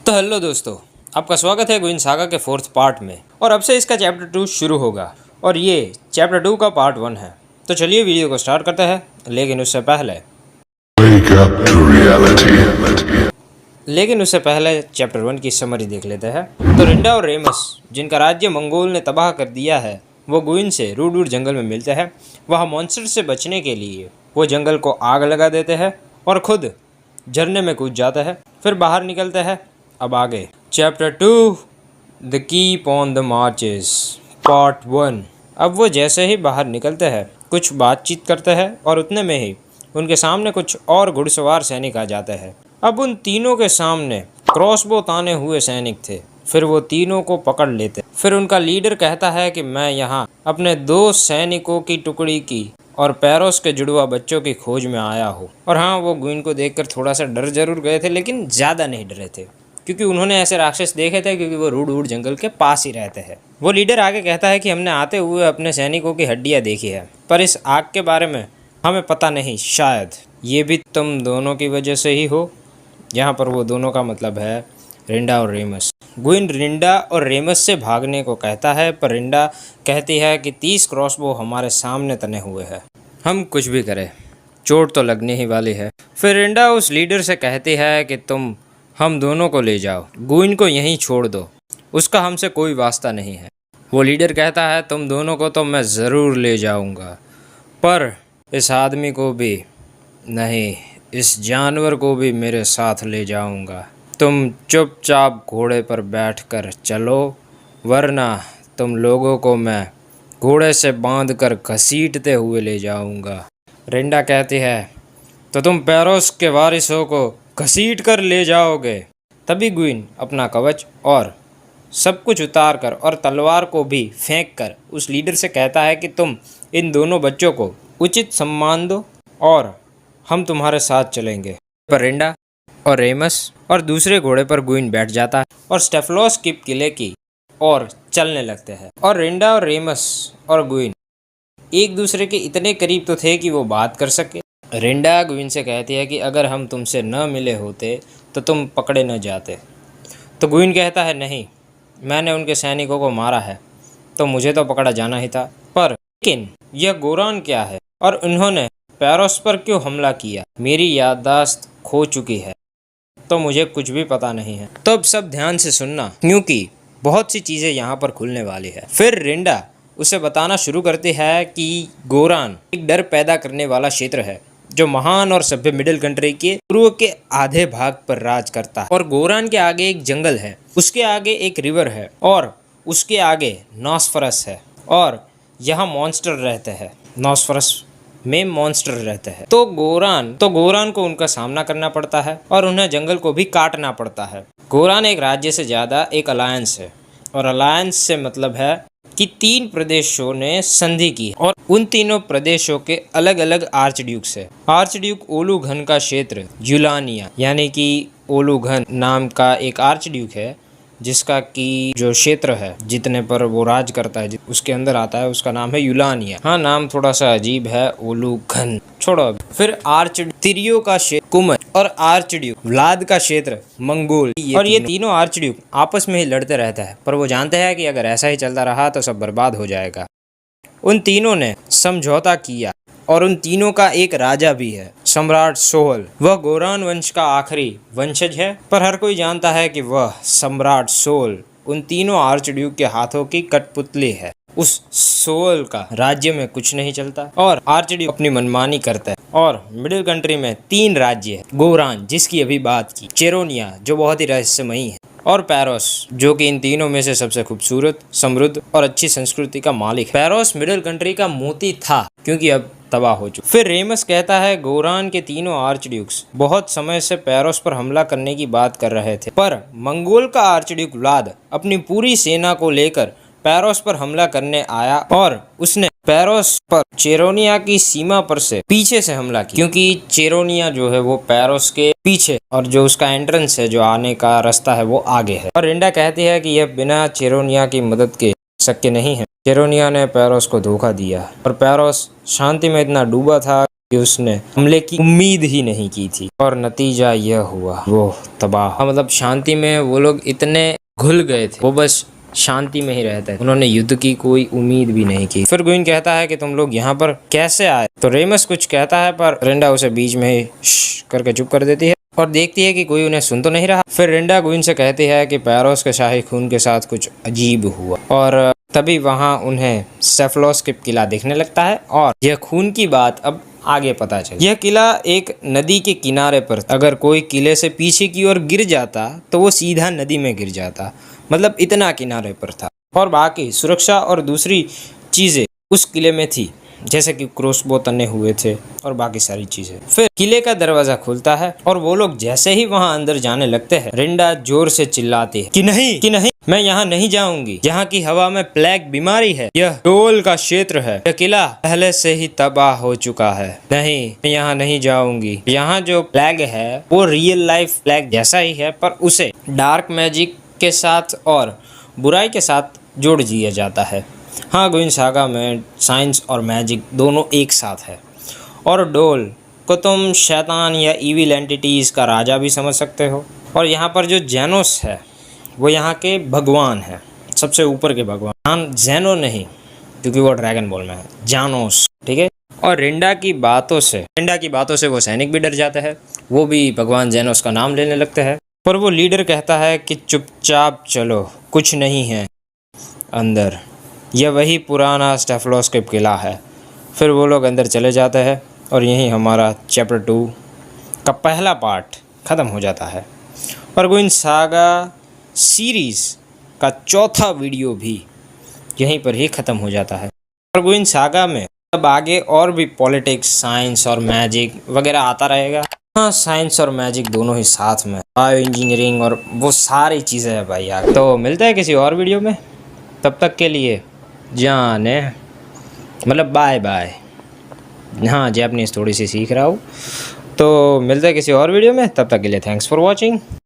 तो हेलो दोस्तों, आपका स्वागत है गुइन सागा के 4th पार्ट में। और अब से इसका चैप्टर 2 शुरू होगा और ये चैप्टर 2 का पार्ट 1 है। तो चलिए वीडियो को स्टार्ट करते हैं, लेकिन उससे पहले चैप्टर 1 की समरी देख लेते हैं। तो रिंडा और रेमस, जिनका राज्य मंगोल ने तबाह कर दिया है, वो गुइन से रूड जंगल में मिलते हैं। वहाँ मॉन्स्टर से बचने के लिए वो जंगल को आग लगा देते हैं और खुद झरने में कूद जाते हैं। फिर बाहर निकलते हैं। अब आगे chapter 2 the keep on the marches part 1। अब वो जैसे ही बाहर निकलते हैं, कुछ बातचीत करते हैं और उतने में ही उनके सामने कुछ और घुड़सवार सैनिक आ जाते हैं। अब उन तीनों के सामने क्रॉसबो ताने हुए सैनिक थे। फिर वो तीनों को पकड़ लेते। फिर उनका लीडर कहता है कि मैं यहाँ अपने 2 सैनिकों की टुकड़ी की और पैरोस के जुड़वा बच्चों की खोज में आया हूँ। और हाँ, वो गुइन को देखकर थोड़ा सा डर जरूर गए थे, लेकिन ज़्यादा नहीं डरे थे, क्योंकि उन्होंने ऐसे राक्षस देखे थे, क्योंकि वो रूड जंगल के पास ही रहते हैं। वो लीडर आगे कहता है कि हमने आते हुए अपने सैनिकों की हड्डियाँ देखी है, पर इस आग के बारे में हमें पता नहीं, शायद ये भी तुम दोनों की वजह से ही हो। यहाँ पर वो दोनों का मतलब है रिंडा और रेमस। गुइन रिंडा और रेमस से भागने को कहता है, पर रिंडा कहती है कि 30 क्रॉसबो हमारे सामने तने हुए हैं, हम कुछ भी करें चोट तो लगने ही वाली है। फिर रिंडा उस लीडर से कहती है कि तुम हम दोनों को ले जाओ, गुइन को यहीं छोड़ दो, उसका हमसे कोई वास्ता नहीं है। वो लीडर कहता है तुम दोनों को तो मैं ज़रूर ले जाऊंगा, पर इस आदमी को भी नहीं, इस जानवर को भी मेरे साथ ले जाऊंगा। तुम चुपचाप घोड़े पर बैठकर चलो, वरना तुम लोगों को मैं घोड़े से बांधकर घसीटते हुए ले जाऊंगा। रिंडा कहती है तो तुम पैरोस के वारिसों को घसीट कर ले जाओगे। तभी गुइन अपना कवच और सब कुछ उतार कर और तलवार को भी फेंक कर उस लीडर से कहता है कि तुम इन दोनों बच्चों को उचित सम्मान दो और हम तुम्हारे साथ चलेंगे। पर रिंडा और रेमस और दूसरे घोड़े पर गुइन बैठ जाता है और स्टेफलोस की किले की और चलने लगते हैं। और रिंडा और रेमस और गुइन एक दूसरे के इतने करीब तो थे कि वो बात कर सके। रिंडा गुइन से कहती है कि अगर हम तुमसे न मिले होते तो तुम पकड़े न जाते। तो गुइन कहता है नहीं, मैंने उनके सैनिकों को मारा है तो मुझे तो पकड़ा जाना ही था, पर लेकिन यह गोरान क्या है और उन्होंने पैरोस पर क्यों हमला किया? मेरी याददाश्त खो चुकी है, तो मुझे कुछ भी पता नहीं है। तो अब सब ध्यान से सुनना, क्योंकि बहुत सी चीज़ें यहाँ पर खुलने वाली है। फिर रिंडा उसे बताना शुरू करती है कि गोरान एक डर पैदा करने वाला क्षेत्र है जो महान और सभ्य मिडिल कंट्री के पूर्व के आधे भाग पर राज करता है। और गोरान के आगे एक जंगल है, उसके आगे एक रिवर है और उसके आगे नॉसफरस है और यहाँ मॉन्स्टर रहते हैं। नॉसफरस में मॉन्स्टर रहते हैं। तो गोरान को उनका सामना करना पड़ता है और उन्हें जंगल को भी काटना पड़ता है। गोरान एक राज्य से ज़्यादा एक अलायंस है, और अलायंस से मतलब है कि 3 प्रदेशों ने संधि की और उन तीनों प्रदेशों के अलग अलग आर्च ड्यूक्स है। आर्च ड्यूक ओलू घन का क्षेत्र यूलानिया, यानी कि ओलू घन नाम का एक आर्च ड्यूक है, जिसका की जो क्षेत्र है जितने पर वो राज करता है उसके अंदर आता है, उसका नाम है यूलानिया। हाँ, नाम थोड़ा सा अजीब है, ओलू घन, छोड़ो। फिर आर्च तिरियो का क्षेत्र कुमन और आर्च ड्यूक व्लाद का क्षेत्र मंगोल। और ये तीनों आर्च ड्यूक आपस में ही लड़ते रहते हैं, पर वो जानते हैं कि अगर ऐसा ही चलता रहा तो सब बर्बाद हो जाएगा। उन तीनों ने समझौता किया और उन तीनों का एक राजा भी है, सम्राट सोहल। वह गोरान वंश का आखिरी वंशज है, पर हर कोई जानता है कि वह सम्राट सोहल उन तीनों आर्च ड्यूक के हाथों की कठपुतली है। उस सोहल का राज्य में कुछ नहीं चलता और आर्च ड्यूक अपनी मनमानी करता है। और मिडिल कंट्री में 3 राज्य है, गोरान जिसकी अभी बात की, चेरोनिया जो बहुत ही रहस्यमयी है, और पैरोस जो कि इन तीनों में से सबसे खूबसूरत, समृद्ध और अच्छी संस्कृति का मालिक है। पैरोस मिडिल कंट्री का मोती था, क्योंकि अब तबाह हो चुका। फिर रेमस कहता है गोरान के तीनों आर्च ड्यूक्स बहुत समय से पैरोस पर हमला करने की बात कर रहे थे, पर मंगोल का आर्च ड्यूक व्लाद अपनी पूरी सेना को लेकर पैरोस पर हमला करने आया और उसने पैरोस पर चेरोनिया की सीमा पर से पीछे से हमला किया, क्योंकि चेरोनिया जो है वो पैरोस के पीछे और जो उसका एंट्रेंस है, जो आने का रास्ता है, वो आगे है। और रिंडा कहती है कि यह बिना चेरोनिया की मदद के शक्य नहीं है। चेरोनिया ने पैरोस को धोखा दिया और पैरोस शांति में इतना डूबा था कि उसने हमले की उम्मीद ही नहीं की थी और नतीजा यह हुआ, वो तबाह। मतलब शांति में वो लोग इतने घुल गए थे, वो बस शांति में ही रहते हैं, उन्होंने युद्ध की कोई उम्मीद भी नहीं की। फिर गुइन कहता है कि तुम लोग यहाँ पर कैसे आए? तो रेमस कुछ कहता है पर रेंडा उसे बीच में ही करके चुप कर देती है और देखती है कि कोई उन्हें सुन तो नहीं रहा। फिर रेंडा गुइन से कहती है कि पैरोस के शाही खून के साथ कुछ अजीब हुआ और तभी वहाँ उन्हें सेफलोस के किला दिखने लगता है और यह खून की बात अब आगे पता चली। यह किला एक नदी के किनारे पर, अगर कोई किले से पीछे की ओर गिर जाता तो वो सीधा नदी में गिर जाता, मतलब इतना किनारे पर था। और बाकी सुरक्षा और दूसरी चीजें उस किले में थी, जैसे कि क्रॉसबो तने हुए थे और बाकी सारी चीजें। फिर किले का दरवाजा खुलता है और वो लोग जैसे ही वहां अंदर जाने लगते हैं, रेंडा जोर से चिल्लाती है कि नहीं, मैं यहाँ नहीं जाऊंगी। यहाँ की हवा में प्लेग बीमारी है, यह डोल का क्षेत्र है, यह किला पहले से ही तबाह हो चुका है। नहीं, मैं यहाँ नहीं जाऊंगी। यहाँ जो प्लेग है वो रियल लाइफ प्लेग जैसा ही है, पर उसे डार्क मैजिक के साथ और बुराई के साथ जोड़ दिया जाता है। हाँ, गुइन सागा में साइंस और मैजिक दोनों एक साथ है। और डोल को तुम शैतान या इविल एंटिटीज़ का राजा भी समझ सकते हो। और यहाँ पर जो जेनोस है वो यहाँ के भगवान है, सबसे ऊपर के भगवान। जेनो नहीं, क्योंकि वो ड्रैगन बॉल में है, जानोस, ठीक है। और रेंडा की बातों से वो सैनिक भी डर जाते हैं, वो भी भगवान जेनोस का नाम लेने लगते हैं। पर वो लीडर कहता है कि चुपचाप चलो, कुछ नहीं है अंदर, यह वही पुराना स्टेफलोस के किला है। फिर वो लोग अंदर चले जाते हैं और यहीं हमारा चैप्टर 2 का पहला पार्ट ख़त्म हो जाता है। और गुइन सागा सीरीज़ का चौथा वीडियो भी यहीं पर ही ख़त्म हो जाता है। और गुइन सागा में अब आगे और भी पॉलिटिक्स, साइंस और मैजिक वगैरह आता रहेगा। हाँ, साइंस और मैजिक दोनों ही साथ में, बायो इंजीनियरिंग और वो सारी चीज़ें हैं भाई आगे। तो मिलता है किसी और वीडियो में, तब तक के लिए जाने, मतलब बाय बाय। हाँ, जापानीज़ थोड़ी सी सीख रहा हूँ। तो मिलता है किसी और वीडियो में, तब तक के लिए थैंक्स फॉर वॉचिंग।